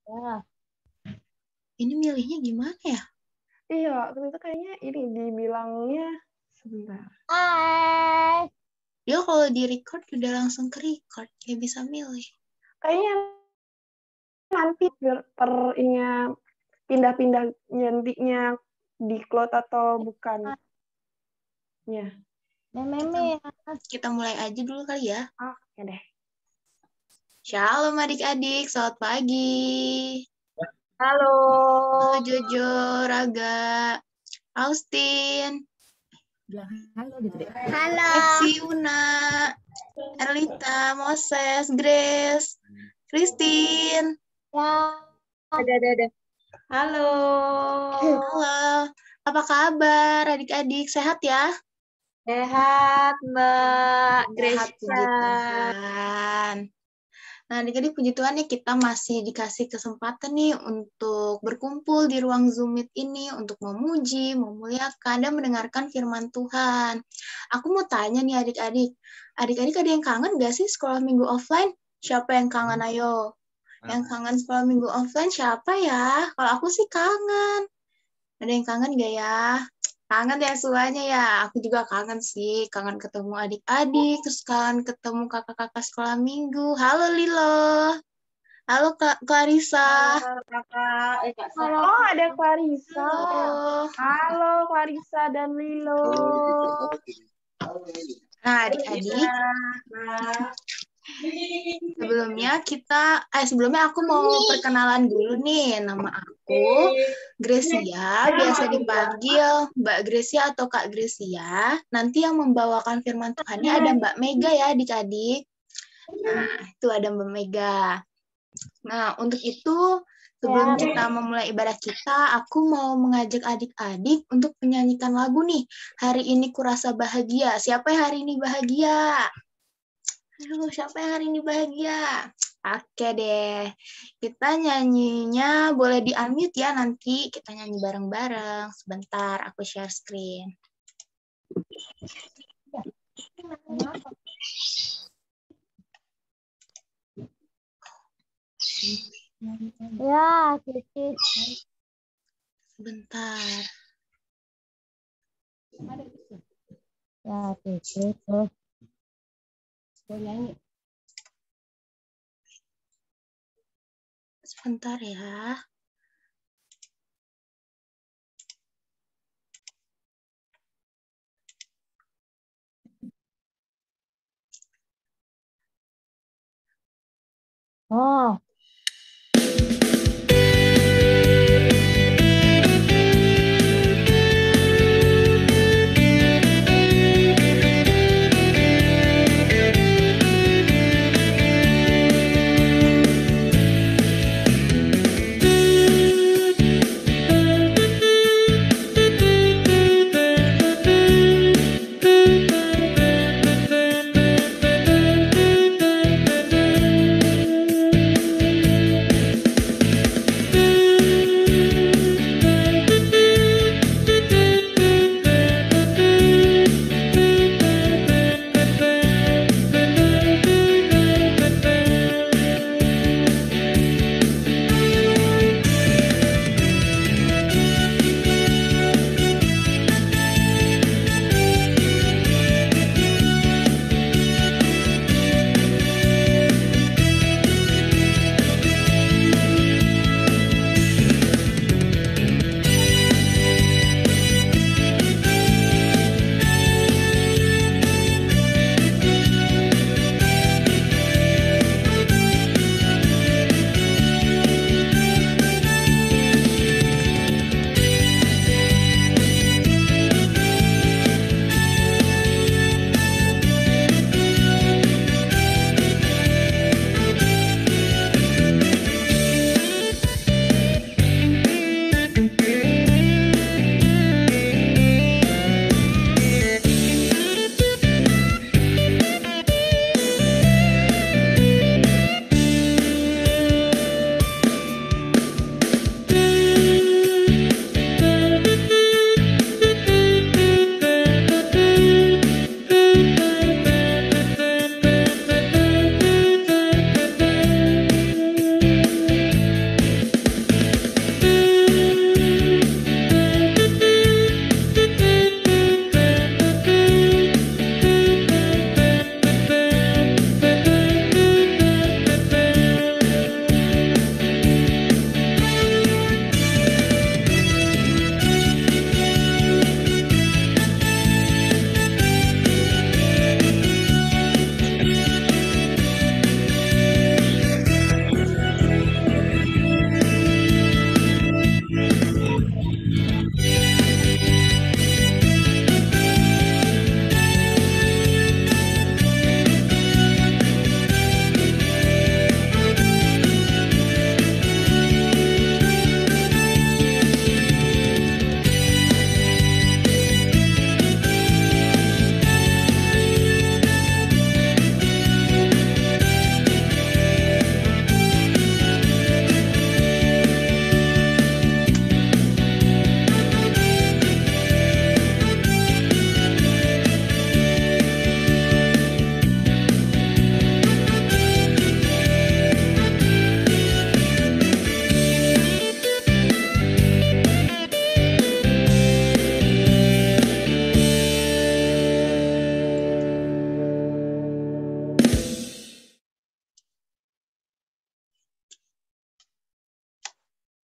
Ya. Ini milihnya gimana ya? Iya, ternyata kayaknya ini dibilangnya sebentar. Hai. Dia kalau di record udah langsung ke record, kayak bisa milih. Kayaknya nanti pernya pindah-pindah nyantiknya di cloud atau bukan. Ya. Meme. Kita mulai aja dulu kali ya. Oke deh. Shalom adik-adik, selamat pagi. Halo. Halo Jojo, Raga, Austin, Bilang halo gitu deh. Halo. Epsi, Una, Erlita, Moses, Grace, Christine. Ya. Ada. Halo. Halo. Apa kabar adik-adik? Sehat ya? Sehat, Mbak Sehat, puji Gracia. Tuhan. Nah, adik-adik puji Tuhan ya, kita masih dikasih kesempatan nih untuk berkumpul di ruang Zoom Meet ini untuk memuji, memuliakan, dan mendengarkan firman Tuhan. Aku mau tanya nih adik-adik. Adik-adik ada yang kangen gak sih sekolah minggu offline? Siapa yang kangen? Ayo. Yang kangen sekolah minggu offline siapa ya? Kalau aku sih kangen. Ada yang kangen gak ya? Kangen ya semuanya ya. Aku juga kangen sih. Kangen ketemu adik-adik. Terus kangen ketemu kakak-kakak sekolah minggu. Halo Lilo. Halo Kak Clarissa. Kakak. Halo, ada Clarissa. Halo. Halo Clarissa dan Lilo. Nah adik-adik. Sebelumnya aku mau perkenalan dulu nih. Nama aku Gracia, biasa dipanggil Mbak Gracia atau Kak Gracia. Nanti yang membawakan firman Tuhannya ada Mbak Mega ya adik-adik. Nah, itu ada Mbak Mega. Nah, untuk itu sebelum kita memulai ibadah kita, aku mau mengajak adik-adik untuk menyanyikan lagu nih. Hari ini kurasa bahagia. Siapa yang hari ini bahagia? Aduh, siapa yang hari ini bahagia? Oke deh, kita nyanyinya boleh di-unmute ya, nanti kita nyanyi bareng-bareng. Sebentar, aku share screen. Ya, Kiki. Sebentar. Ya, Kiki tuh. Sebentar ya. Oh.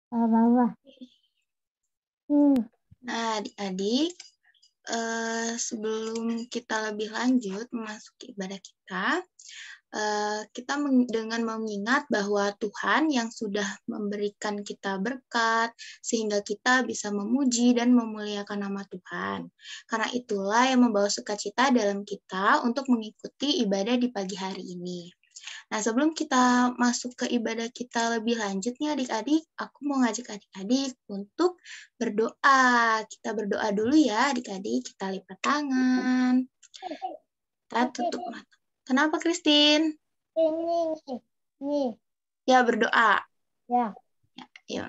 Bawah. Nah, adik-adik, sebelum kita lebih lanjut memasuki ibadah kita dengan mengingat bahwa Tuhan yang sudah memberikan kita berkat, sehingga kita bisa memuji dan memuliakan nama Tuhan. Karena itulah yang membawa sukacita dalam kita untuk mengikuti ibadah di pagi hari ini. Nah, sebelum kita masuk ke ibadah kita lebih lanjut nih adik-adik, aku mau ngajak adik-adik untuk berdoa. Kita berdoa dulu ya adik-adik, kita lipat tangan. Kita tutup mata. Kenapa, Christine? Ini. Ya, berdoa. Ya. Ya.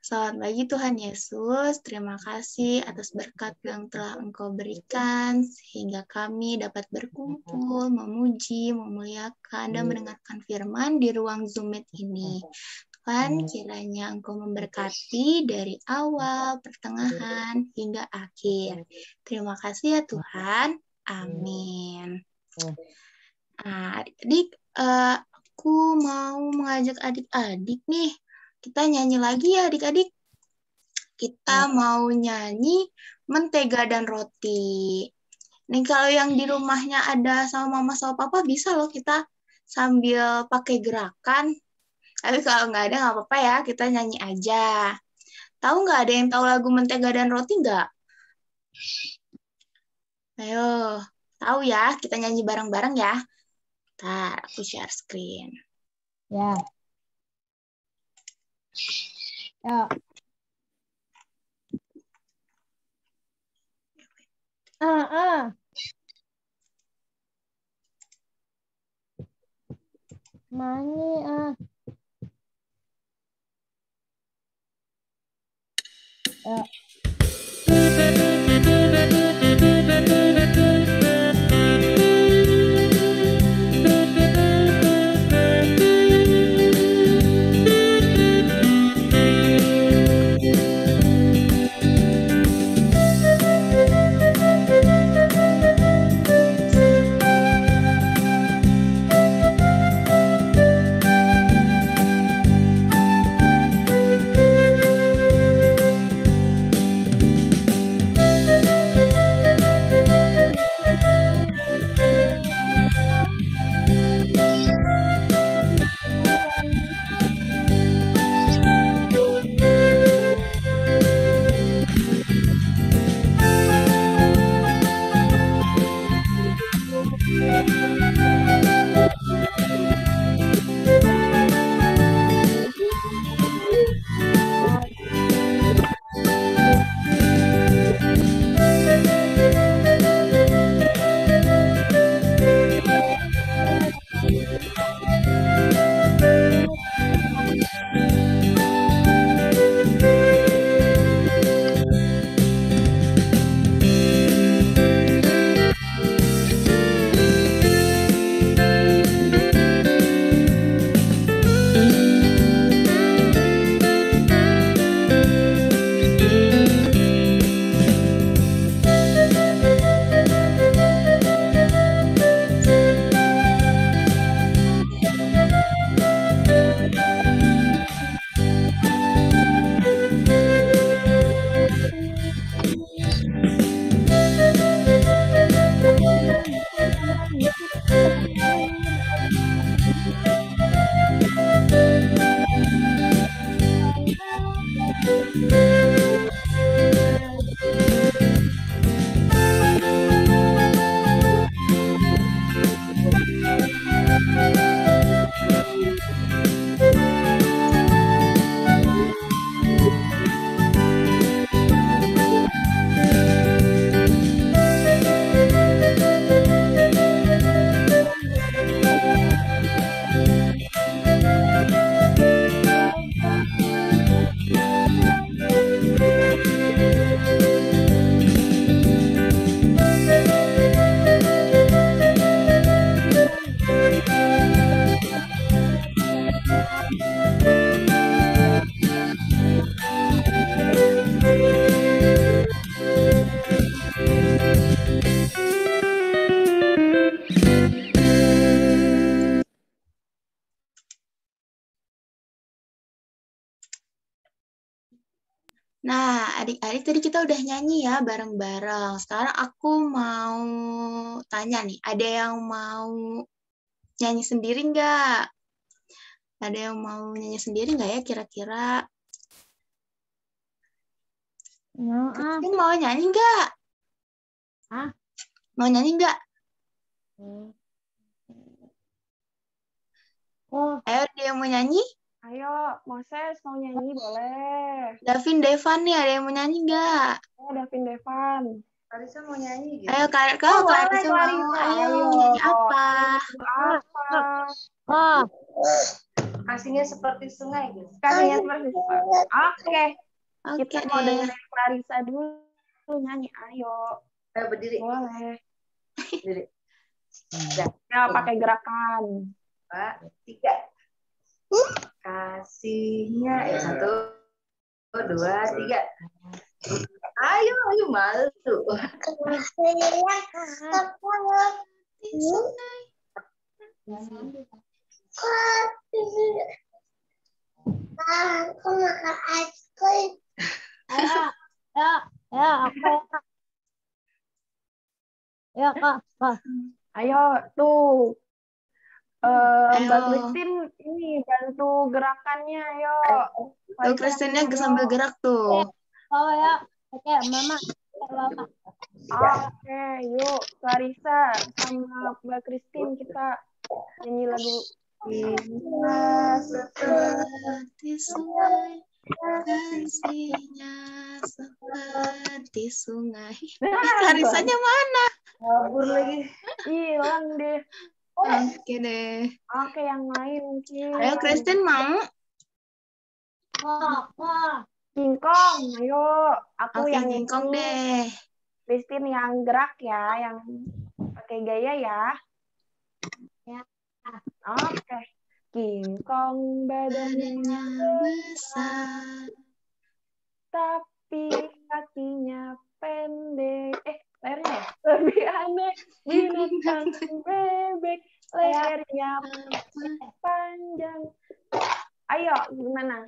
Selamat pagi Tuhan Yesus, terima kasih atas berkat yang telah Engkau berikan, sehingga kami dapat berkumpul, memuji, memuliakan, dan mendengarkan firman di ruang Zoom Meet ini. Tuhan, kiranya Engkau memberkati dari awal, pertengahan, hingga akhir. Terima kasih ya Tuhan. Amin. Nah, adik-adik, aku mau mengajak adik-adik nih, kita nyanyi lagi ya adik-adik. Kita mau nyanyi Mentega dan Roti. Nih kalau yang di rumahnya ada sama mama sama papa bisa loh kita sambil pakai gerakan. Tapi kalau nggak ada nggak apa-apa ya, kita nyanyi aja. Tahu nggak ada yang tahu lagu Mentega dan Roti nggak? Ayo, tahu ya, kita nyanyi bareng-bareng ya. Ntar aku share screen. Ya. Ya. Mani Ya. Nah, adik-adik tadi kita udah nyanyi ya bareng-bareng. Sekarang aku mau tanya nih, ada yang mau nyanyi sendiri nggak? Ada yang mau nyanyi sendiri nggak ya kira-kira? Christine mau nyanyi nggak? Ah. Mau nyanyi nggak? Oh, Ayo, ada yang mau nyanyi? Ayo, Moses mau nyanyi boleh. Davin, Devan nih, ada yang mau nyanyi nggak? Ayo, Davin Devan. Clarissa mau nyanyi gitu. Ayo, Oh, Clarissa mau. Clarissa. Ayo, Ayo. nyanyi apa? Apa? oh, Kasihnya seperti sungai gitu. Kasihnya seperti itu. Oke, Oke kita mau deh. dengerin Clarissa dulu nyanyi. Ayo, Ayo berdiri. boleh. Berdiri. Ya, pakai gerakan. 2, 3. Kasihnya 1, 2, 3. Ayo, malu. Di sungai. aku makan es krim. Ya, aku ya. Ya, Kak. Ayo, tuh. Mbak Ayo. Christine ini bantu gerakannya, ayo. Tuh, Christine-nya sambil gerak tuh. Oh ya, oke, Mama. Oke, yuk Clarissa sama Mbak Christine kita nyanyi lagu. Seperti sungai, kasihnya seperti sungai. Clarissanya mana? Kabur lagi. Hilang deh. Oke deh. Oke, yang lain mungkin. Ayo, Christine mau? Kingkong, ayo. Aku Oke, yang Kingkong nyanyi. deh. Christine yang gerak ya, yang pakai gaya ya. Ya. Oke. Kingkong badannya Besar. tapi kakinya pendek. Lehernya ya? Lebih aneh. Binatang bebek, lehernya panjang. Ayo, gimana?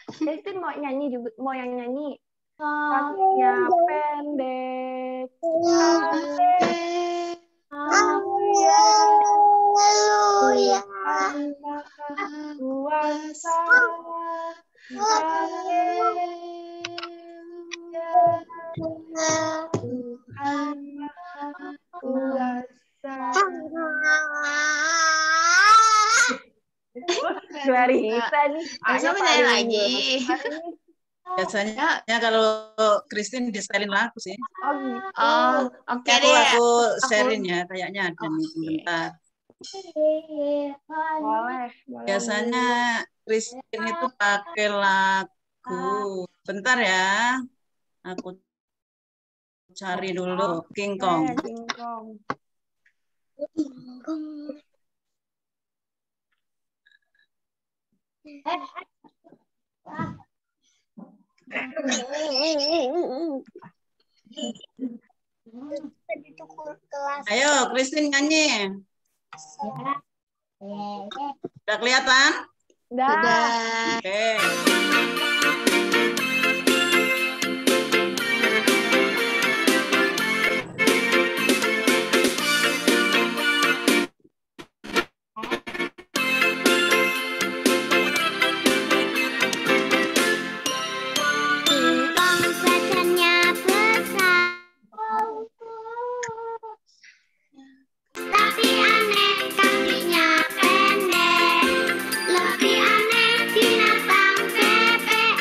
Christine mau nyanyi juga, mau yang nyanyi. Kakinya pendek. Kuasa. Tuhan Maha Kuasa. Clarissa nih. Bisa menyanyi lagi. Biasanya kalau Christine di-setelin lagu sih. Oh gitu. Oh, oke Aku deh. sharein ya, kayaknya ada nih sebentar. Boleh. Biasanya Christine itu pakai lagu. Bentar ya. Aku cari dulu King Kong. King Kong. Ayo, Christine nyanyi. Udah kelihatan? Dah. Oke. Tapi aneh kakinya pendek, lebih aneh binatang bebek.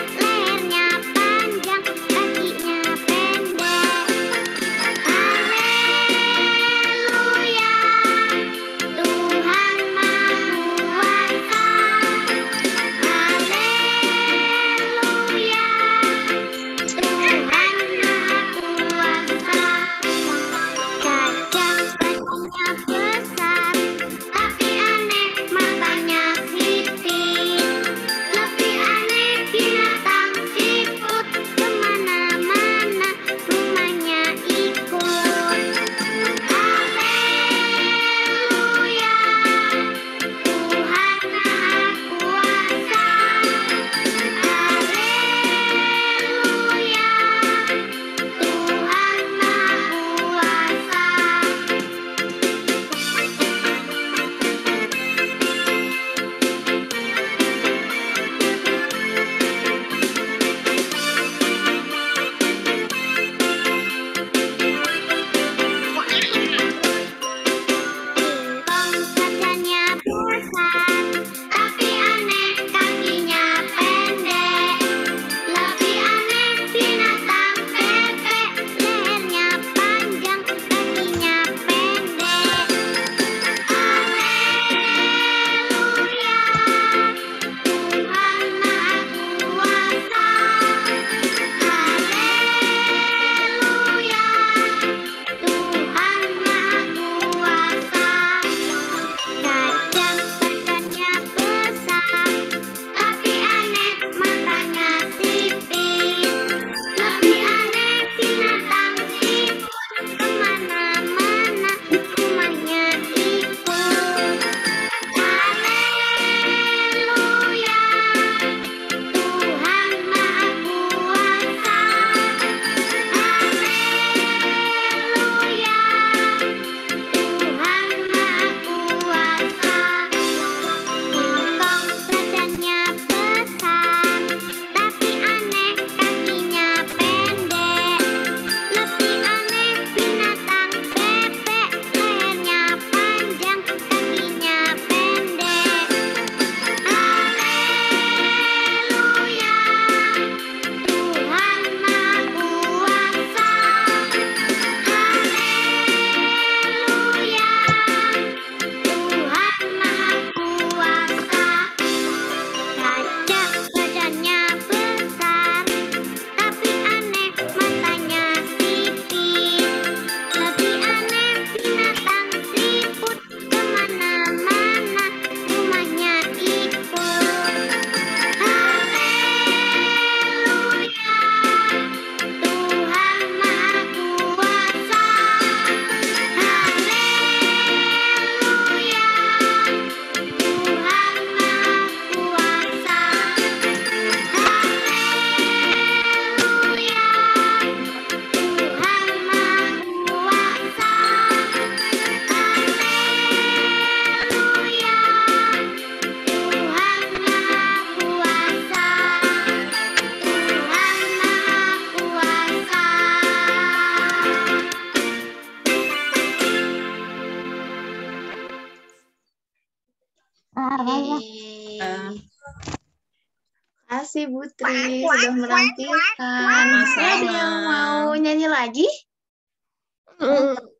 Kasih Putri sudah menampilkan. Masih ada yang mau nyanyi lagi?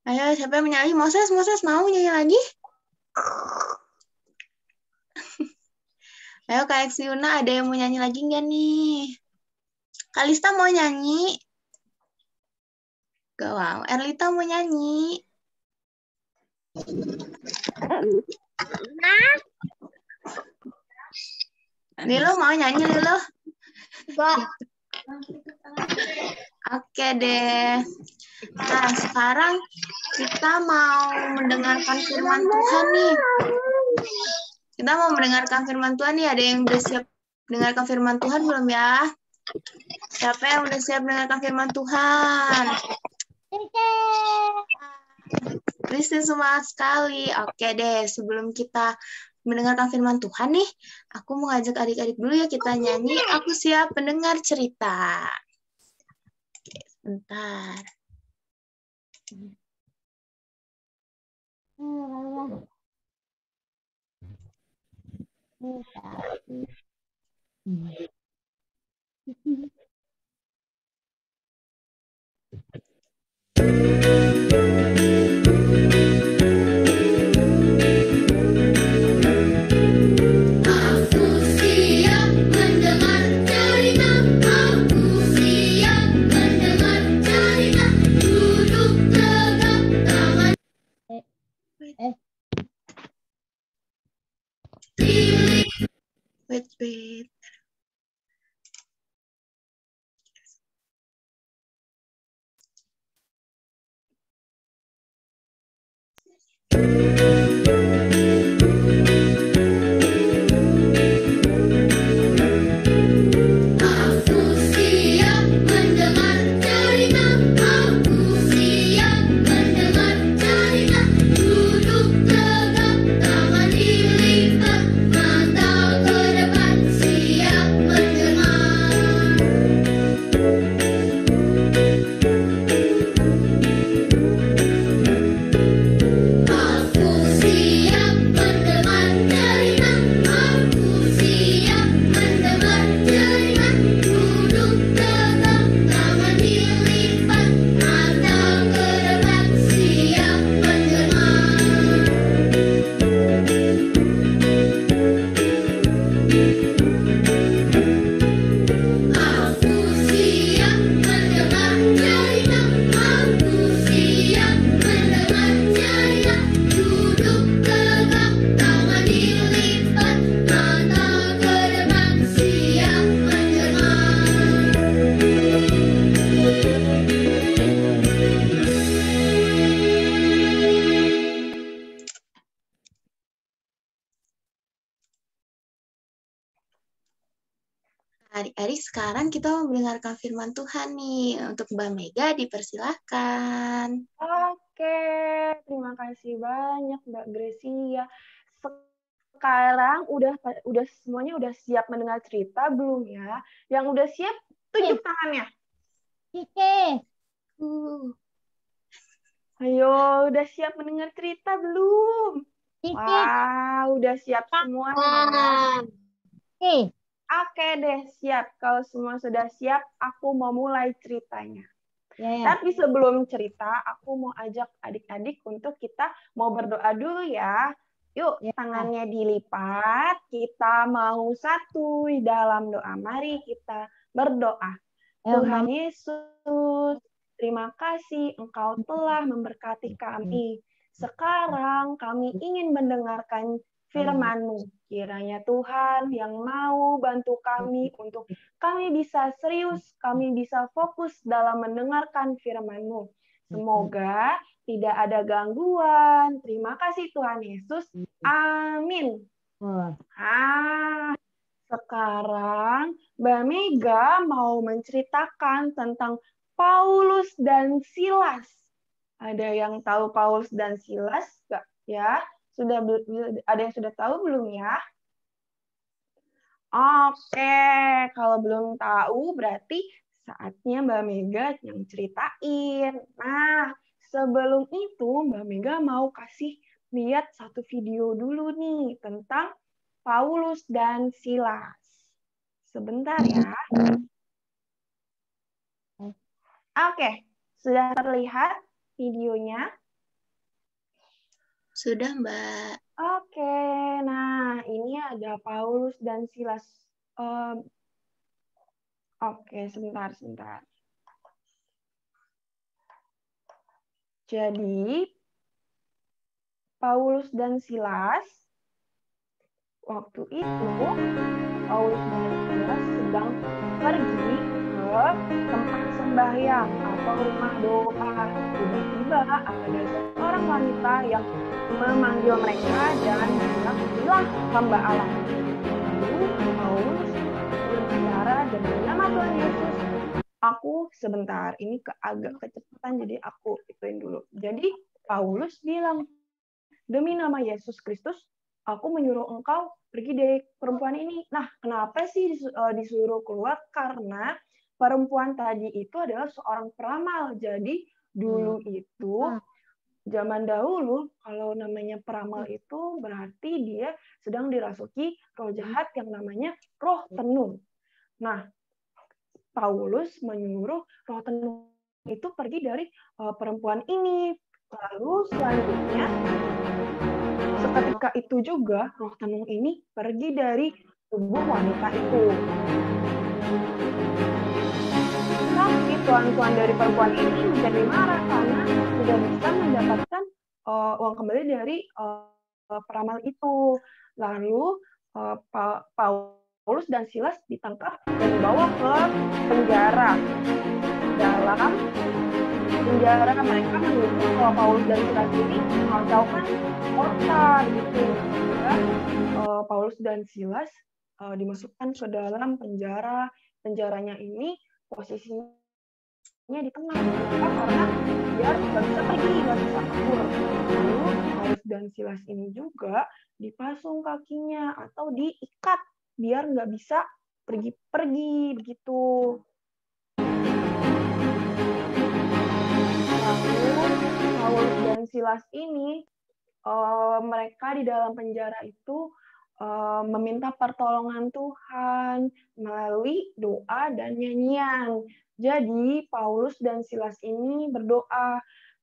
Ayo, siapa yang menyanyi? Moses mau nyanyi lagi? Ayo, Kak Eksiuna, ada yang mau nyanyi lagi nggak nih? Kalista mau nyanyi? Gak mau. Erlita mau nyanyi? Lilo mau nyanyi, Lilo? Oke deh. Nah, sekarang kita mau mendengarkan firman Tuhan nih. Kita mau mendengarkan firman Tuhan nih. Ada yang udah siap mendengarkan firman Tuhan belum ya? Siapa yang udah siap mendengarkan firman Tuhan? Kristen semangat sekali. Oke deh, sebelum kita mendengarkan firman Tuhan nih, aku mau ngajak adik-adik dulu ya kita nyanyi. Aku siap mendengar cerita. Oke, sebentar. Aku siap mendengar cerita. Aku siap mendengar cerita. Duduk tegak tangan pilih. Wait. Aku siap mendengar cerita. Aku siap mendengar cerita. Duduk tegak, tangan dilipat, mata ke depan, siap mendengar. Aku siap mendengar cerita. Aku siap mendengar cerita. Duduk tegak, tangan dilipat, mata ke depan, siap mendengar. Aku siap mendengar cerita. Aku siap mendengar cerita. Duduk tegak, tangan dilipat, mata ke depan, siap mendengar. Adik-adik, sekarang kita mau mendengarkan firman Tuhan nih. Untuk Mbak Mega, dipersilahkan. Oke, terima kasih banyak Mbak Gracia. Sekarang udah semuanya udah siap mendengar cerita belum ya? Yang udah siap tunjuk tangannya. Ayo, udah siap mendengar cerita belum? Wah, udah siap semuanya. Oke deh, siap. Kalau semua sudah siap, aku mau mulai ceritanya. Tapi sebelum cerita, aku mau ajak adik-adik untuk kita mau berdoa dulu ya. Yuk, tangannya dilipat. Kita mau satu di dalam doa. Mari kita berdoa. Tuhan Yesus, terima kasih Engkau telah memberkati kami. Sekarang kami ingin mendengarkan firman-Mu. Kiranya Tuhan yang mau bantu kami untuk kami bisa serius, kami bisa fokus dalam mendengarkan firman-Mu. Semoga tidak ada gangguan. Terima kasih Tuhan Yesus. Amin. Sekarang Mbak Mega mau menceritakan tentang Paulus dan Silas. Ada yang tahu Paulus dan Silas nggak ya? Ada yang sudah tahu belum ya? Oke, kalau belum tahu berarti saatnya Mbak Mega yang ceritain. Nah, sebelum itu Mbak Mega mau kasih lihat satu video dulu nih tentang Paulus dan Silas. Sebentar ya. Oke, sudah terlihat videonya? Sudah, Mbak. Oke, nah ini ada Paulus dan Silas. Oke, sebentar. Jadi, Paulus dan Silas, waktu itu, Paulus dan Silas sedang pergi ke tempat sembahyang atau rumah doa. Tiba-tiba ada seorang wanita yang memanggil mereka dan bilang, inilah hamba Allah. Lalu Paulus berbicara dengan nama Tuhan Yesus. Aku sebentar, ini agak kecepatan jadi aku ituin dulu. Jadi Paulus bilang, demi nama Yesus Kristus, aku menyuruh engkau pergi dari perempuan ini. Nah, kenapa sih disuruh keluar? Karena perempuan tadi itu adalah seorang peramal. Jadi dulu itu, zaman dahulu, kalau namanya peramal itu berarti dia sedang dirasuki roh jahat yang namanya roh tenung. Nah, Paulus menyuruh roh tenung itu pergi dari perempuan ini. Lalu selanjutnya, seketika itu juga roh tenung ini pergi dari tubuh wanita itu. Tapi tuan-tuan dari perempuan ini menjadi marah karena tidak bisa mendapatkan uang kembali dari peramal itu. Lalu Paulus dan Silas ditangkap dan dibawa ke penjara. Dalam penjara mereka menuduh bahwa Paulus dan Silas ini mengacaukan kota gitu. Paulus dan Silas dimasukkan ke dalam penjara. Penjaranya ini posisinya di tengah. Karena dia nggak bisa pergi, nggak bisa kabur. Lalu Paulus dan Silas ini juga dipasung kakinya atau diikat biar nggak bisa pergi-pergi begitu. Lalu Paulus dan Silas ini mereka di dalam penjara itu meminta pertolongan Tuhan melalui doa dan nyanyian. Jadi Paulus dan Silas ini berdoa,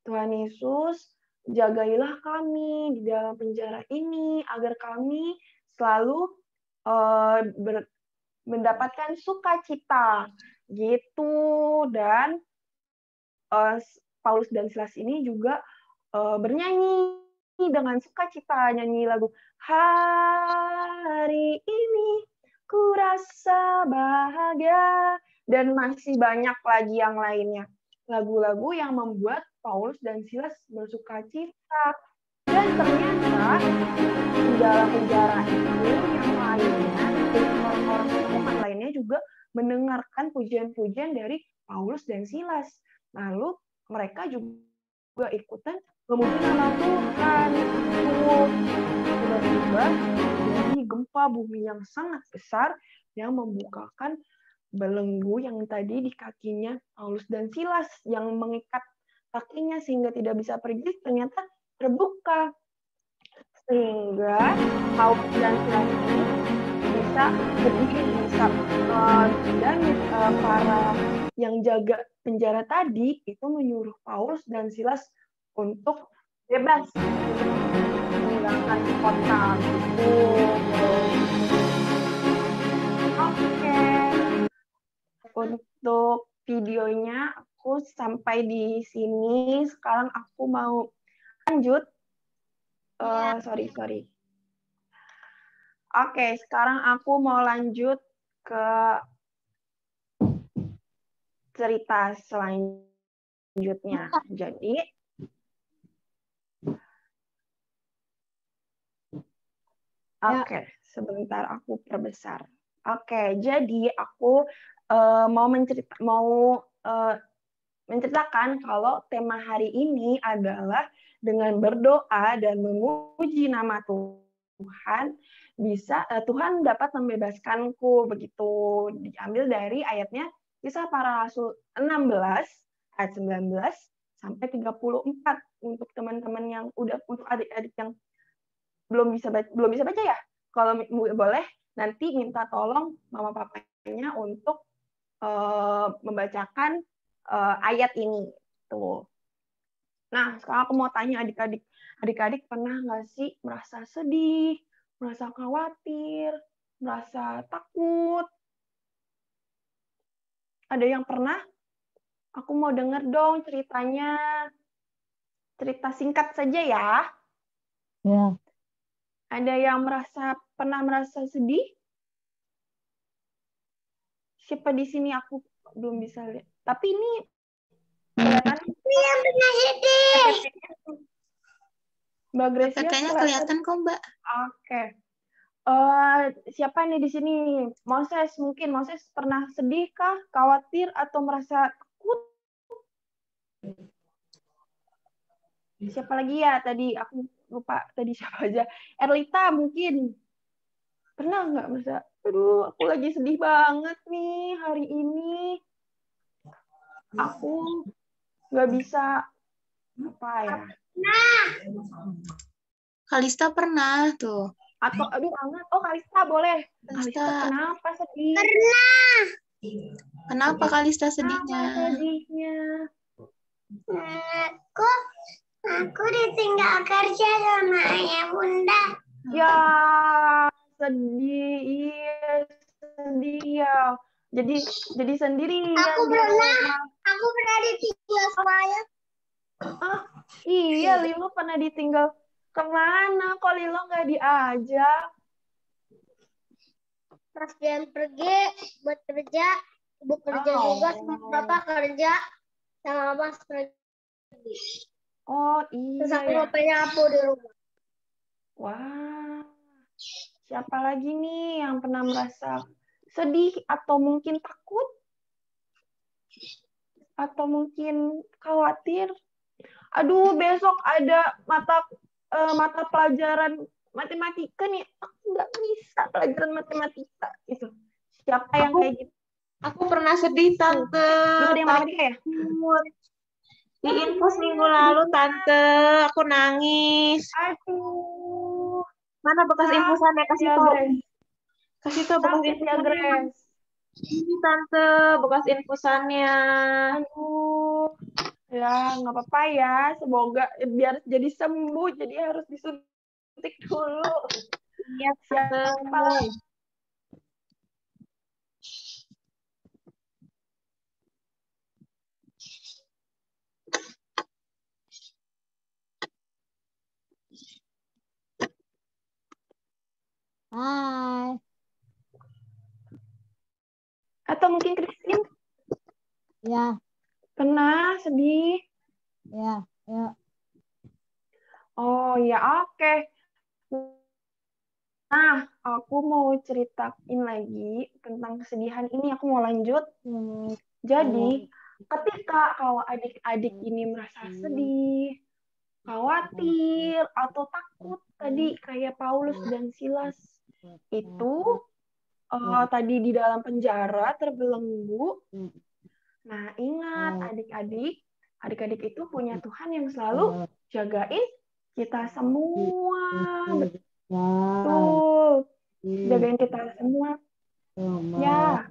Tuhan Yesus, jagailah kami di dalam penjara ini agar kami selalu mendapatkan sukacita gitu. Dan Paulus dan Silas ini juga bernyanyi dengan sukacita, nyanyi lagu hari ini ku rasa bahagia, dan masih banyak lagi yang lainnya. Lagu-lagu yang membuat Paulus dan Silas bersukacita. Dan ternyata di dalam penjara itu yang lainnya, orang-orang lainnya juga mendengarkan pujian-pujian dari Paulus dan Silas. Lalu mereka juga ikutan memuji nama Tuhan. Tiba-tiba terjadi gempa bumi yang sangat besar yang membukakan belenggu yang tadi di kakinya Paulus dan Silas yang mengikat kakinya sehingga tidak bisa pergi, ternyata terbuka. Sehingga Paulus dan Silas ini bisa berdiri, dan para yang jaga penjara tadi itu menyuruh Paulus dan Silas untuk bebas meninggalkan kota gitu. Oke. Untuk videonya aku sampai di sini. Sekarang aku mau lanjut. Sorry. Oke, sekarang aku mau lanjut ke cerita selanjutnya. Jadi, oke, sebentar aku perbesar. Oke, jadi aku mau menceritakan kalau tema hari ini adalah dengan berdoa dan memuji nama Tuhan, Tuhan dapat membebaskanku, begitu. Diambil dari ayatnya Kisah Para Rasul 16 ayat 19 sampai 34 untuk teman-teman yang untuk adik-adik yang belum bisa baca ya. kalau boleh nanti minta tolong mama papanya untuk membacakan ayat ini. Tuh. Nah, sekarang aku mau tanya adik-adik. Adik-adik pernah nggak sih merasa sedih, merasa khawatir, merasa takut? Ada yang pernah? Aku mau denger dong ceritanya. Cerita singkat saja ya. Ya. Ada yang pernah merasa sedih? Siapa di sini aku belum bisa lihat. Tapi ini kelihatan. Yang pernah sedih. Mbak Gracia Kayaknya kelihatan kok, Mbak. Oke. Siapa nih di sini? Moses mungkin. Moses pernah sedih kah? Khawatir atau merasa takut? Siapa lagi ya tadi? Aku lupa tadi siapa aja. Erlita mungkin. Pernah nggak merasa, aduh aku lagi sedih banget nih hari ini. Aku nggak bisa apa ya? Kalista pernah tuh. Atau aduh banget. Oh Kalista boleh. Kalista kenapa sedih? Kenapa Kalista Apa sedihnya? sedihnya? Aku ditinggal kerja sama ayah bunda. Ya sedih, iya sedih ya. Jadi sendiri. Aku pernah ditinggal sama ayah. Iya, Lilo pernah ditinggal kemana? Kok Lilo nggak diajak? Pas dia pergi buat kerja, ibu kerja juga, sama bapak kerja, sama mas pergi. Oh Terus iya aku ya. mau penyapu di rumah. Wah, siapa lagi nih yang pernah merasa sedih atau mungkin takut? Atau mungkin khawatir? Aduh, besok ada mata pelajaran matematika nih. Aku nggak bisa pelajaran matematika. Itu. Siapa yang kayak gitu? Aku pernah sedih, Tante. Belum ada yang matematika ya? Di infus minggu lalu, Tante. Aku nangis. Aduh. Mana bekas infusannya? Kasih Ya, tahu. Grace. Kasih tahu bekas Sakit ya, infusannya. Grace. Ini, Tante, bekas infusannya. Aduh. Ya, nggak apa-apa ya. Semoga biar jadi sembuh, jadi harus disuntik dulu. Iya, Tante. Siapa lagi? Hai. Atau mungkin Christine Ya, pernah sedih? ya, ya. Oh ya, oke. Nah, aku mau ceritain lagi tentang kesedihan ini. Aku mau lanjut. Jadi, ketika kalau adik-adik ini merasa sedih, khawatir, atau takut, tadi kayak Paulus dan Silas, itu tadi di dalam penjara terbelenggu. Nah, ingat adik-adik itu punya Tuhan yang selalu jagain kita semua. Betul. Jagain kita semua. Ya.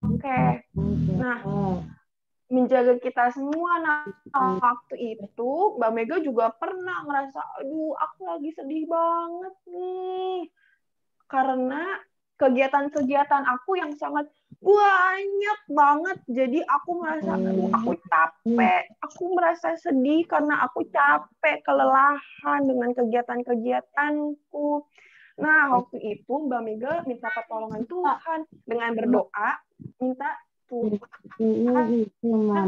Oke. Nah, menjaga kita semua. Nah, waktu itu Mbak Mega juga pernah ngerasa, aduh, aku lagi sedih banget nih. Karena kegiatan-kegiatan aku yang sangat banyak banget. Jadi aku merasa, aduh, aku capek. Aku merasa sedih karena aku capek, kelelahan dengan kegiatan-kegiatanku. Nah, waktu itu Mbak Mega minta pertolongan Tuhan dengan berdoa, minta Tuhan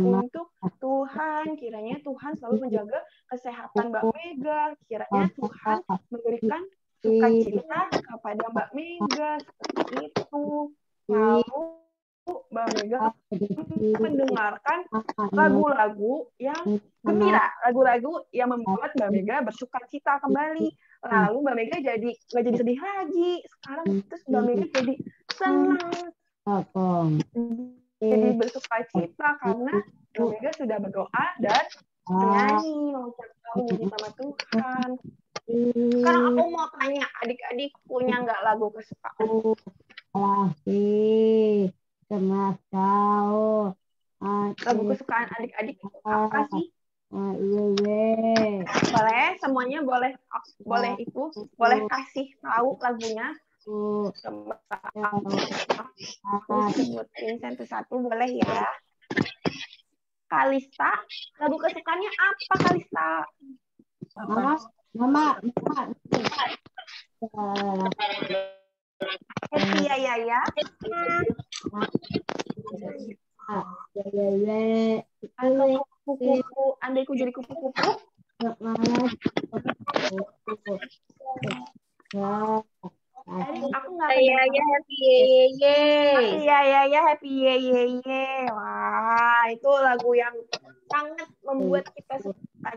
untuk Tuhan, kiranya Tuhan selalu menjaga kesehatan Mbak Mega, kiranya Tuhan memberikan sukacita kepada Mbak Mega, seperti itu. Lalu Mbak Mega mendengarkan lagu-lagu yang gembira, lagu-lagu yang membuat Mbak Mega bersukacita kembali. Lalu Mbak Mega nggak jadi sedih lagi. Sekarang terus Mbak Mega jadi senang, jadi bersukacita karena Mbak Mega sudah berdoa dan bernyanyi, mengucapkan puji sama Tuhan. Sekarang aku mau tanya, adik-adik punya nggak lagu kesukaan? Kasih sama kau. Lagu kesukaan adik-adik itu apa sih? Iya. Boleh, semuanya boleh boleh kasih tahu lagunya. Coba aku sebutin satu-satu boleh ya. Kalista, lagu kesukaannya apa Kalista? Mama. Happy ya. Atau kupu-kupu, andaiku jadi kupu-kupu. Aku nggak happy ye. happy ye. Wah, itu lagu yang sangat membuat kita suka.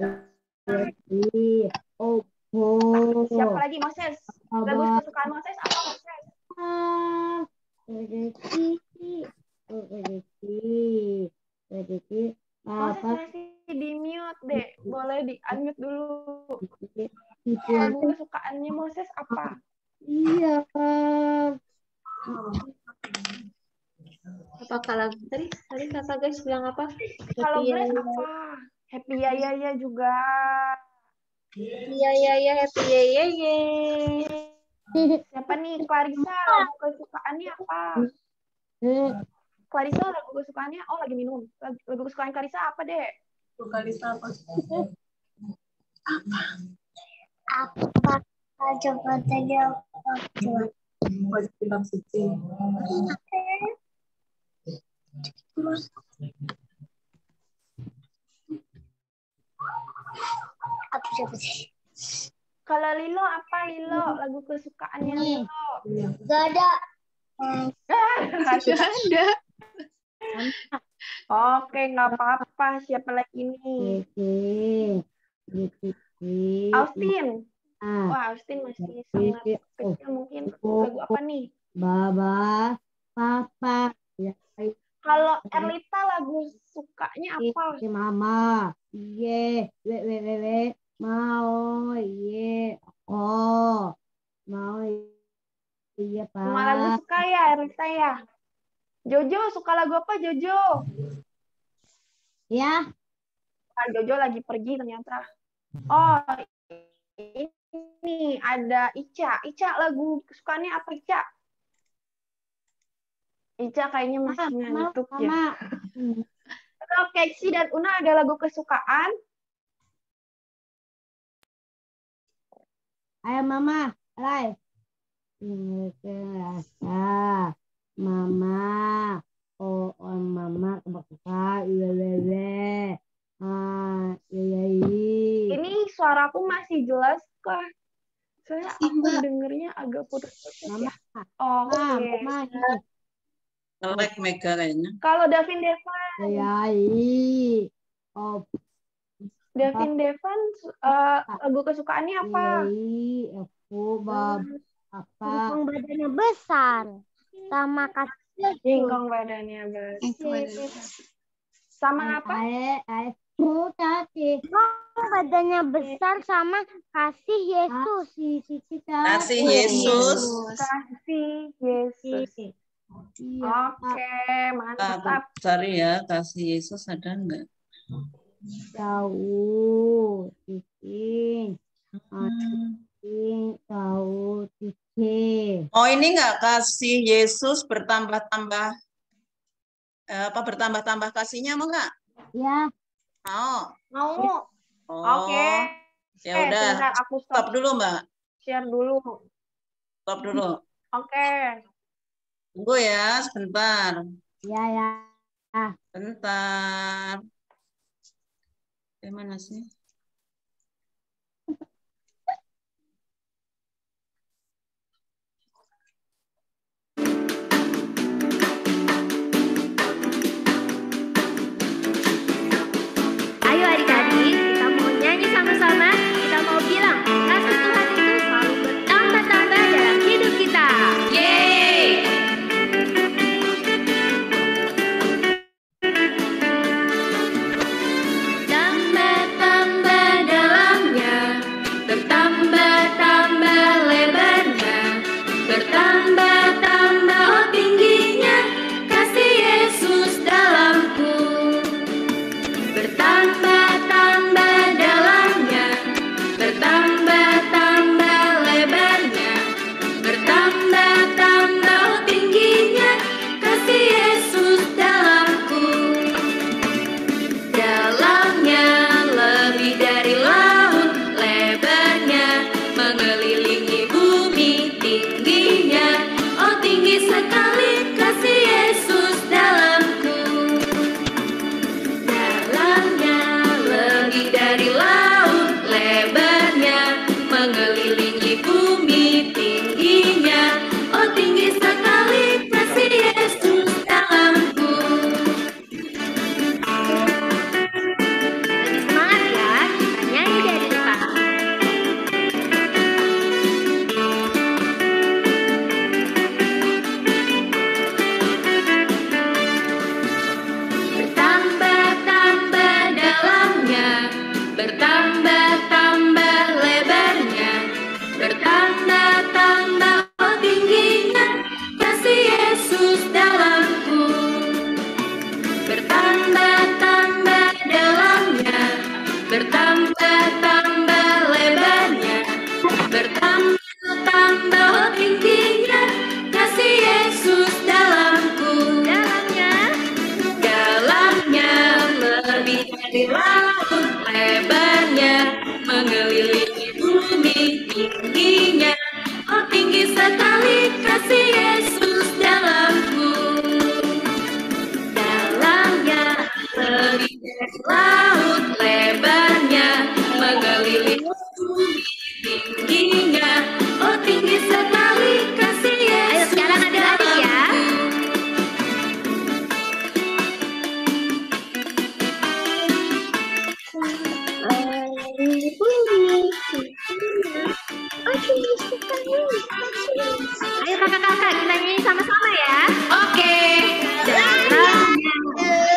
Siapa lagi Moses? Lagu kesukaan Moses apa Moses? Moses masih di mute deh. Boleh di unmute dulu. Lagu kesukaannya Moses apa? Iya. Apa kalau tadi kata guys bilang apa? Kalau Grace apa? Happy ya juga. Iya happy ye. Siapa nih? Clarissa, lagu kesukaannya apa? Clarissa lagu kesukaannya, oh lagi minum. Lagu kesukaan Clarissa apa deh? Clarissa apa? Apa? Coba tanya coba. Wajib bilang suci. Apa coba sih? Kalau Lilo apa Lilo? Lagu kesukaannya Lilo? Gak ada. Ada. Oke, nggak apa-apa. Siapa lagi nih? Austin. Wah, Austin masih sangat kecil mungkin. Lagu apa nih? Baba, Papa. Kalau Erlita lagu sukanya apa? Mama. Iye. Le. Mau. Iye. Oh. Mau. Iya, Pak. Semua lagu suka ya, Erlita ya? Jojo, suka lagu apa Jojo? Ya. Jojo lagi pergi ternyata. Oh, ini ada Ica. Ica lagu kesukaannya apa Ica? Ica kayaknya masih ngantuk ya. Kalau Keksi dan Una ada lagu kesukaan? Ayo Mama, live. Rasa Mama. Oh, Mama kebakar. Iya. Ini suaraku masih jelas kah? Soalnya aku dengernya agak putus-putus ya. Oke. Nge-lag Mega kayaknya. Kalau Davin Devan. Davin Devan lagu kesukaannya apa? Ingkong badannya besar. Sama kasih. Ingkong badannya besar. Sama apa? Badannya besar sama kasih Yesus. Kasih Yesus. Kasih Yesus. Oke, mantap. Cari ya, kasih Yesus ada enggak? Tahu, Oh, ini enggak kasih Yesus bertambah-tambah bertambah-tambah kasihnya mau enggak? Ya. Mau. Oke. Ya udah. Sebentar, aku stop dulu, Mbak. Share dulu. Stop dulu. Oke. Tunggu ya, sebentar. Ya. Bentar. Gimana sih? Ayo adik-adik, kita mau nyanyi sama-sama. Kita mau bilang, kasih Tuhan itu selalu bertambah-tambah dalam hidup kita. Yeay! Tambah bumi tingginya, oh tinggi sekali kasih Yesus dalamku. Lebih semangat ya, kita nyanyi di adik kelas. Bertambah-tambah dalamnya, bertambah-tambah lebarnya, bertambah-tambah oh tingginya kasih Yesus dalamku. Bertambah-tambah dalamnya, bertambah-tambah lebarnya, bertambah-tambah oh tingginya kasih Yesus dalamku. Dalamnya lebih dari laut, lebarnya mengelilingi bumi tingginya, oh tinggi sekali kasih Yesus dalamku. Dalamnya lebih dari laut, lebarnya mengelilingi bumi tingginya, oh tinggi sekali kasih Yesus. Ayo sekarang adik-adik ya. Ayo kakak-kakak kita nyanyi sama-sama ya. Oke. Dalamnya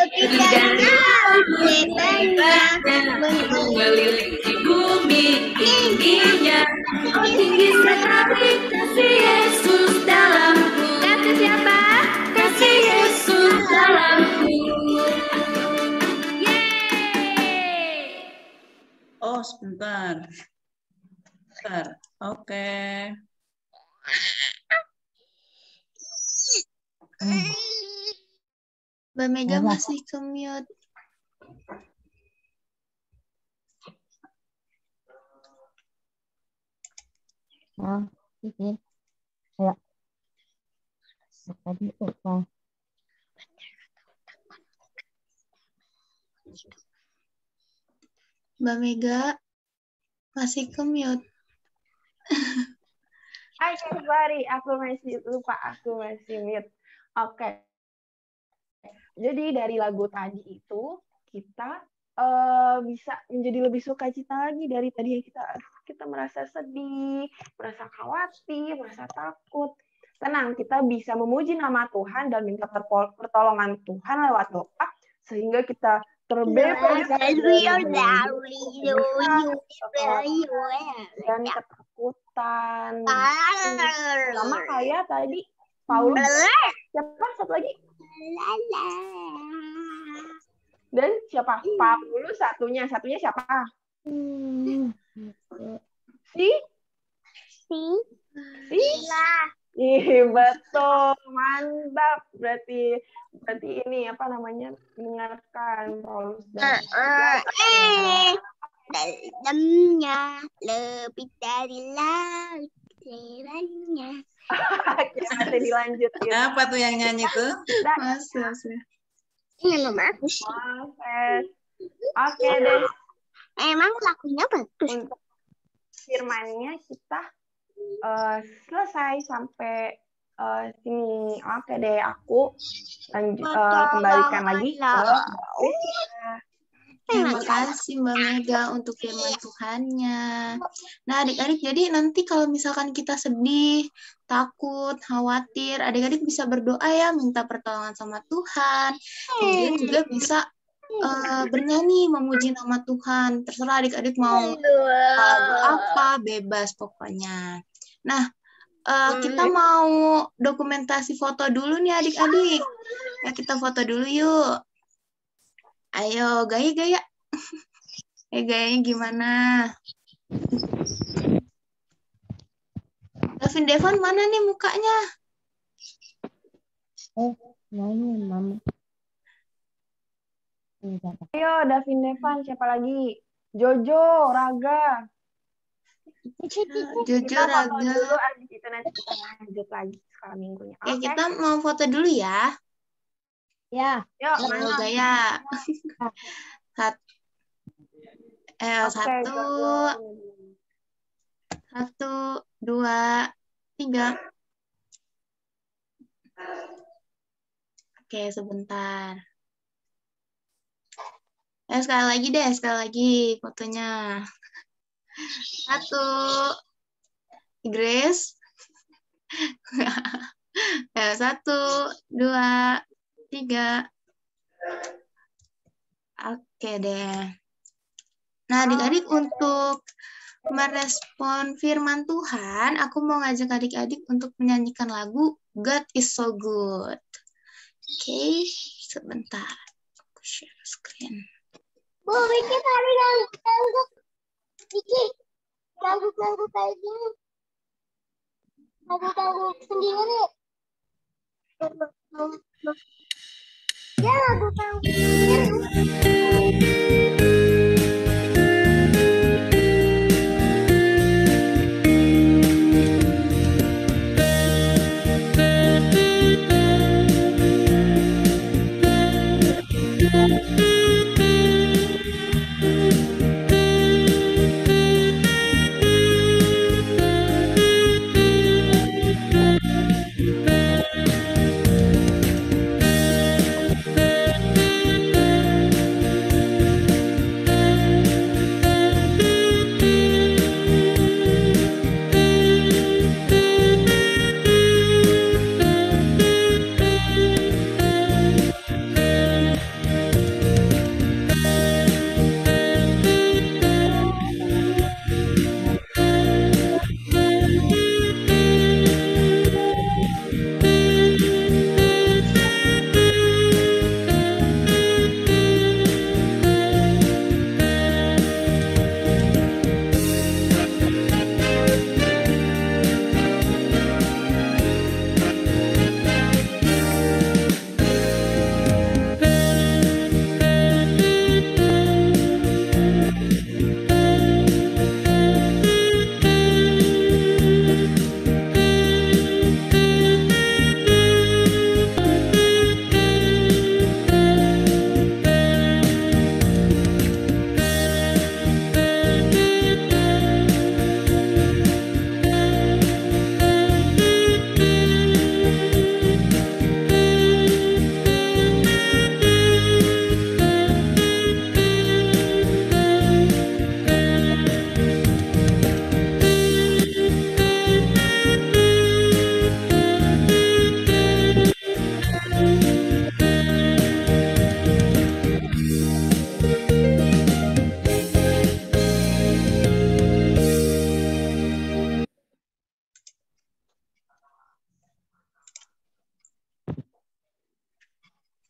lebih dari laut, lebarnya mengelilingi bumi tingginya, oh tinggi sekali kasih Yesus dalamku. Kasih siapa? Kasih Yesus dalamku. Yeay. Oh, sebentar. Bentar. Oke. Mbak Mega masih ke mute. Nah, ini. Ayo. Tadi apa? Mbak Mega masih ke mute. Hai sorry, aku masih lupa, aku masih mute. Oke. Jadi dari lagu tadi itu kita bisa menjadi lebih sukacita lagi dari tadi yang kita merasa sedih, merasa khawatir, merasa takut. Tenang, kita bisa memuji nama Tuhan dan minta pertolongan Tuhan lewat doa sehingga kita terbebas dari dan ketakutan. Sama kayak tadi Paulus. Siapa satu lagi? Dan siapa? Paulus satunya siapa? Si? Betul, mantap. Berarti ini apa namanya? Mendengarkan Paulus dan dalamnya lebih dari laut, lebarnya. Kita dilanjut gitu. Apa tuh yang nyanyi tuh? Masih. Ini nama aku. Oke deh. Emang lagunya bagus. Untuk firmannya kita selesai sampai sini. Oke deh, aku kembalikan lagi ke Terima kasih Mbak Mega untuk firman Tuhannya. Nah adik-adik, jadi nanti kalau misalkan kita sedih, takut, khawatir, adik-adik bisa berdoa ya, minta pertolongan sama Tuhan. Kemudian juga bisa bernyanyi, memuji nama Tuhan. Terserah adik-adik mau lagu apa, bebas pokoknya. Nah, kita mau dokumentasi foto dulu nih adik-adik. Ya kita foto dulu yuk. Ayo, gaya-gaya. Gayanya gimana? Davin Devon mana nih mukanya? Nyanyi, Mama. Ayo, Davin Devan, siapa lagi? Jojo, Raga. Jojo, Kita foto Raga. dulu, abis itu nanti kita lanjut lagi sekolah minggunya. Ya, Oke? kita mau foto dulu ya. Ya. Yuk, Ayo, mana? gaya. Oke, Satu. Jojo. Satu. 2, 3. Oke, sebentar. Sekali lagi deh, sekali lagi fotonya. 1, Grace. 1, 2, 3. Oke deh. Nah, adik-adik untuk merespon firman Tuhan, aku mau ngajak adik-adik untuk menyanyikan lagu God is so good. Oke, sebentar. Aku share screen. Bu, Vicky tadi ngangguk. Vicky, ngangguk kayak gini. Ngangguk sendiri. Ya, ngangguk sendiri.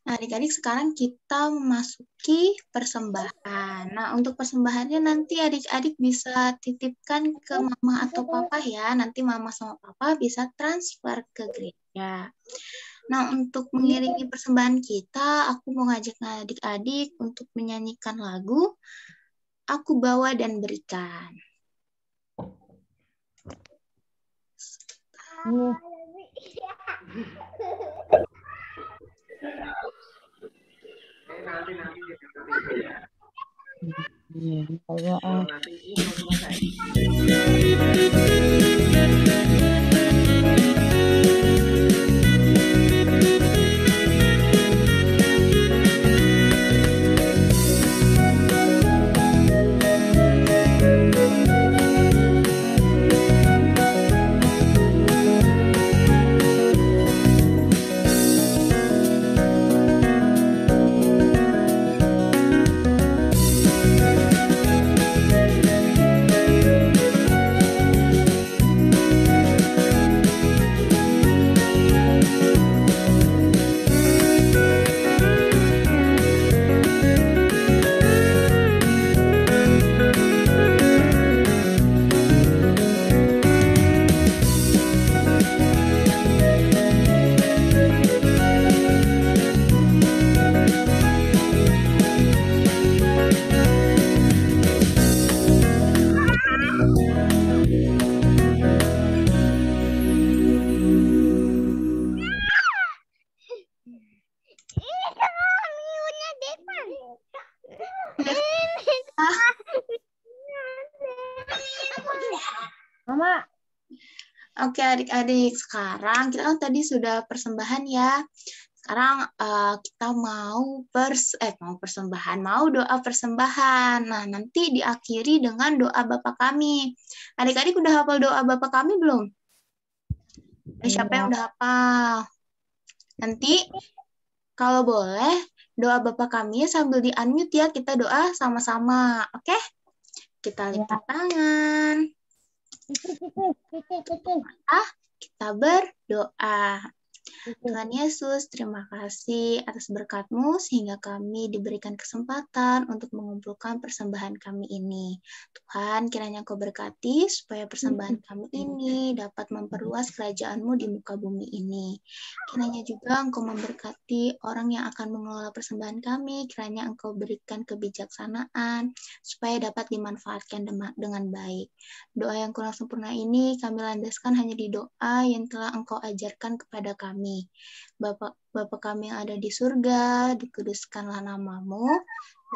Nah, adik-adik sekarang kita memasuki persembahan. Nah, untuk persembahannya nanti adik-adik bisa titipkan ke mama atau papa ya. Nanti mama sama papa bisa transfer ke gereja. Nah, untuk mengiringi persembahan kita, aku mau ngajak adik-adik untuk menyanyikan lagu Aku Bawa dan Berikan. Oke adik-adik, sekarang kita kan tadi sudah persembahan ya. Sekarang kita mau doa persembahan. Nah, nanti diakhiri dengan doa Bapa kami. Adik-adik udah hafal doa Bapa kami belum? Siapa yang udah hafal? Nanti kalau boleh doa Bapa kami sambil di-unmute ya, kita doa sama-sama. Oke? Kita lipat tangan. Kita berdoa. Tuhan Yesus, terima kasih atas berkat-Mu sehingga kami diberikan kesempatan untuk mengumpulkan persembahan kami ini. Tuhan, kiranya Engkau berkati supaya persembahan kami ini dapat memperluas kerajaan-Mu di muka bumi ini. Kiranya juga Engkau memberkati orang yang akan mengelola persembahan kami, kiranya Engkau berikan kebijaksanaan supaya dapat dimanfaatkan dengan baik. Doa yang kurang sempurna ini kami landaskan hanya di doa yang telah Engkau ajarkan kepada kami. Bapa kami yang ada di surga, dikuduskanlah nama-Mu,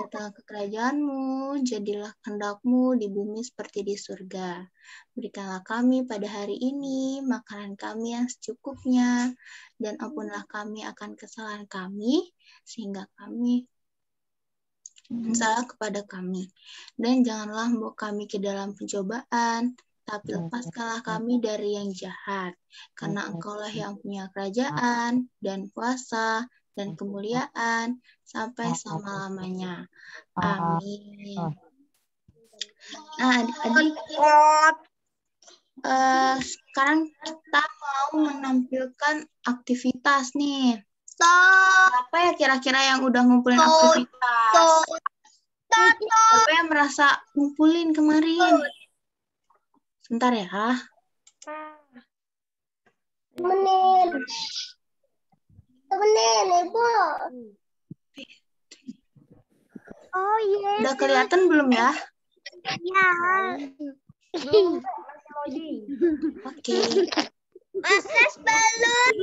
datanglah ke kerajaan-Mu, jadilah kehendak-Mu di bumi seperti di surga. Berikanlah kami pada hari ini makanan kami yang secukupnya, dan ampunlah kami akan kesalahan kami, sehingga kami salah kepada kami. Dan janganlah membawa kami ke dalam pencobaan, tapi lepaskanlah kami dari yang jahat. Karena Engkaulah yang punya kerajaan, dan kuasa, dan kemuliaan, sampai selama-lamanya. Amin. Nah, adik-adik, sekarang kita mau menampilkan aktivitas nih. Siapa ya kira-kira yang udah ngumpulin aktivitas? Siapa yang merasa ngumpulin kemarin? Sebentar ya. Temenin, Ibu. Oh iya. Udah kelihatan belum ya? Ya. Belum, masih loading. Oke. Makasih balon.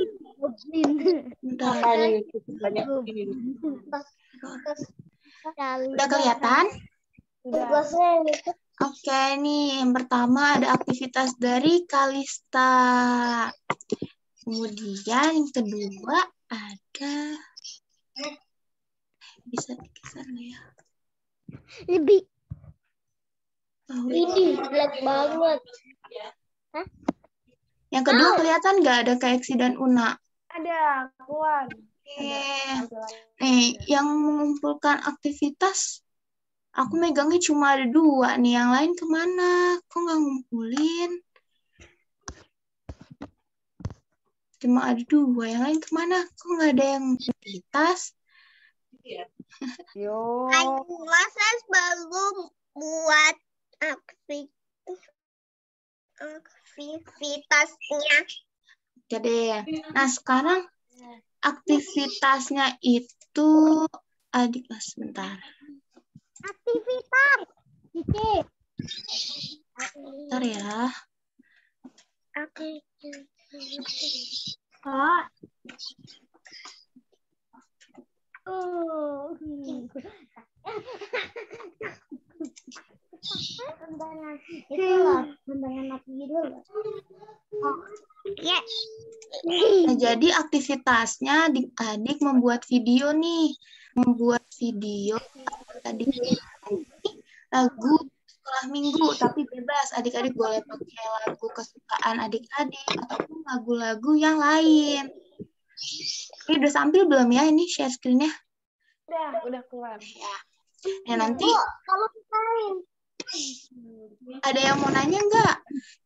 Udah kelihatan? Tugasnya itu. Oke, nih yang pertama ada aktivitas dari Kalista. Kemudian yang kedua ada, bisa digeser nggak ya? Lebih. Oh, Ini jelek banget. yang kedua kelihatan nggak ada Keeksi dan Una? Ada, keluar. Nih, yang mengumpulkan aktivitas, aku megangnya cuma ada 2 nih. Yang lain kemana? Kok nggak ngumpulin? Cuma ada 2. Yang lain kemana? Kok nggak ada yang aktivitas? Yo. Masa belum buat aktivitasnya. Oke deh. Nah, sekarang aktivitasnya itu adik sebentar. Aktivitas. Bentar ya. Oke. Nah, jadi aktivitasnya adik-adik membuat video nih. Membuat video adik lagu sekolah minggu, tapi bebas. Adik-adik boleh pakai lagu kesukaan adik-adik ataupun lagu-lagu yang lain. Ini udah sambil belum ya ini share screen-nya? Udah keluar. Ya. Nah, nanti ada yang mau nanya nggak?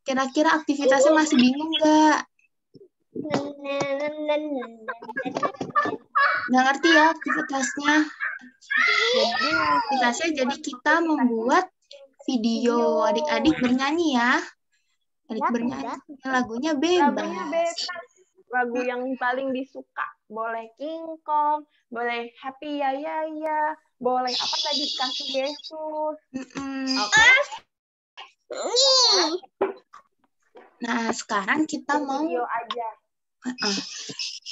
Kira-kira aktivitasnya masih bingung nggak? Nggak ngerti ya aktivitasnya? Jadi kita membuat video, adik-adik bernyanyi ya. Adik bernyanyi, lagunya bebas. Lagunya bebas. Lagu yang paling disuka. Boleh King Kong, boleh Happy Ya Ya Ya, boleh apa tadi Kasih Yesus. Oke. Nah, sekarang kita mau video aja.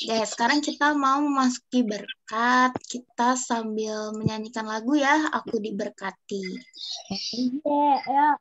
Ya, sekarang kita mau memasuki berkat. Kita sambil menyanyikan lagu ya, Aku Diberkati. Ya.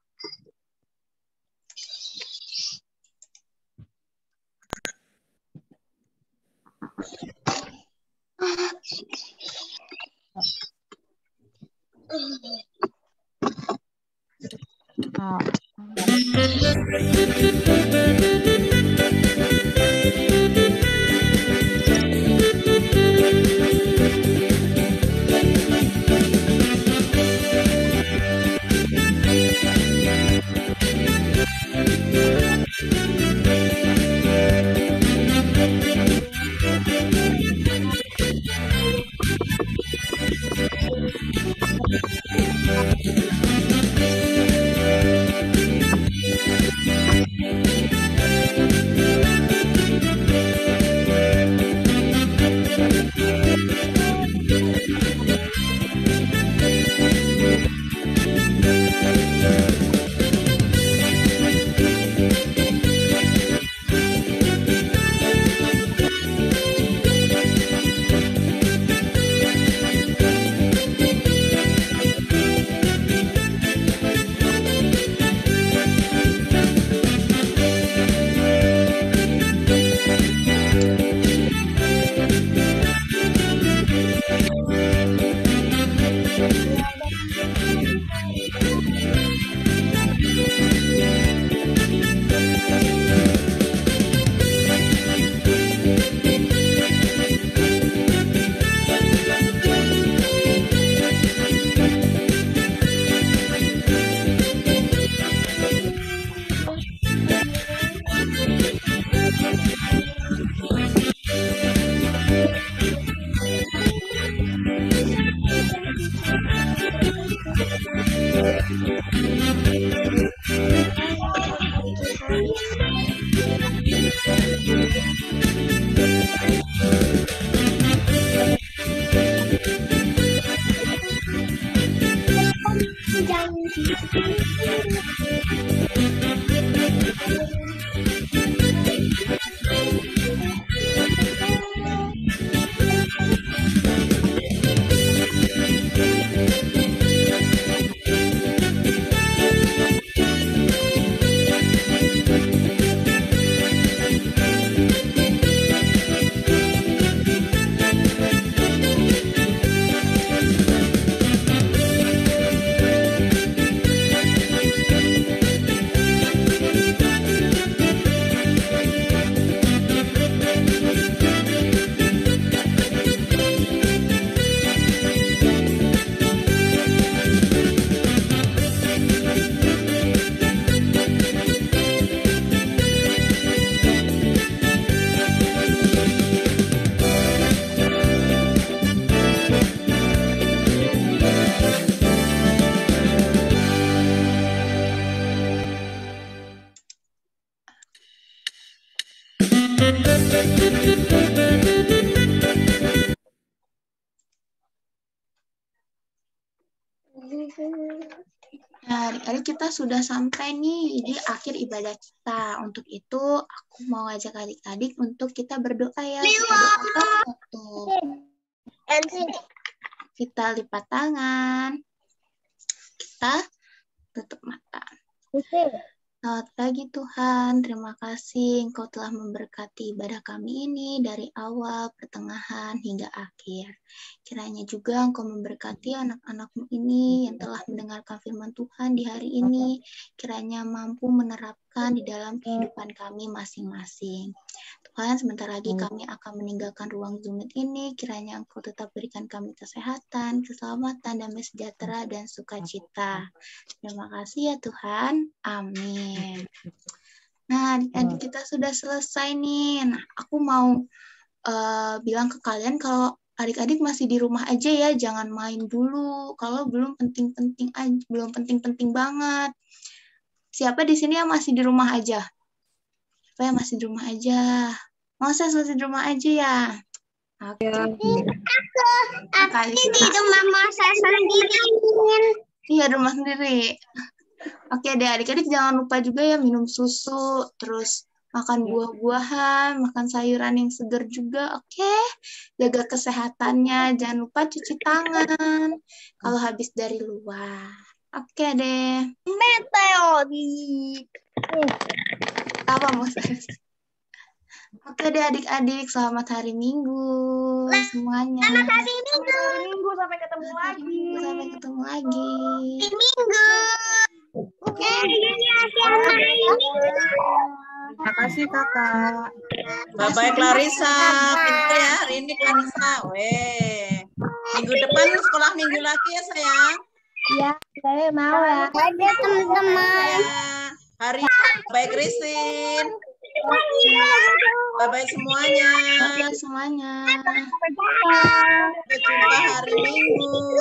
Nah, adik-adik kita sudah sampai nih di akhir ibadah kita. Untuk itu, aku mau ngajak adik-adik untuk kita berdoa ya. Kita doakan untuk kita lipat tangan. Kita tutup mata. Selamat pagi Tuhan, terima kasih Engkau telah memberkati ibadah kami ini dari awal, pertengahan, hingga akhir. Kiranya juga Engkau memberkati anak-anak-Mu ini yang telah mendengarkan firman Tuhan di hari ini, kiranya mampu menerapkan di dalam kehidupan kami masing-masing. Tuhan, sebentar lagi kami akan meninggalkan ruang Zoom ini, kiranya Engkau tetap berikan kami kesehatan, keselamatan, damai sejahtera, dan sukacita. Terima kasih ya Tuhan. Amin. Nah, adik-adik kita sudah selesai nih. Nah, aku mau bilang ke kalian kalau adik-adik masih di rumah aja ya, jangan main dulu. Kalau belum penting-penting aja, belum penting-penting banget. Siapa di sini yang masih di rumah aja? Siapa yang masih di rumah aja? Masa masih di rumah aja ya? Oke. Aku di rumah mama saya sendiri. Iya, di rumah sendiri. Oke deh, adik-adik jangan lupa juga ya minum susu, terus makan buah-buahan, makan sayuran yang segar juga, oke? Jaga kesehatannya, jangan lupa cuci tangan kalau habis dari luar. Oke deh. Meteorit. Apa Moses? Oke deh adik-adik, selamat hari Minggu semuanya. Selamat hari Minggu. Minggu sampai ketemu lagi. Sampai ketemu lagi. Minggu. Makasih kakak. Bye-bye Clarissa. Pintar ya hari ini Clarissa. Weh. Minggu depan sekolah minggu lagi ya sayang. Iya, saya mau ya. Ada teman-teman. Ya. Hari bye Christine. Bye-bye semuanya. Bye semuanya. Sampai jumpa hari Minggu.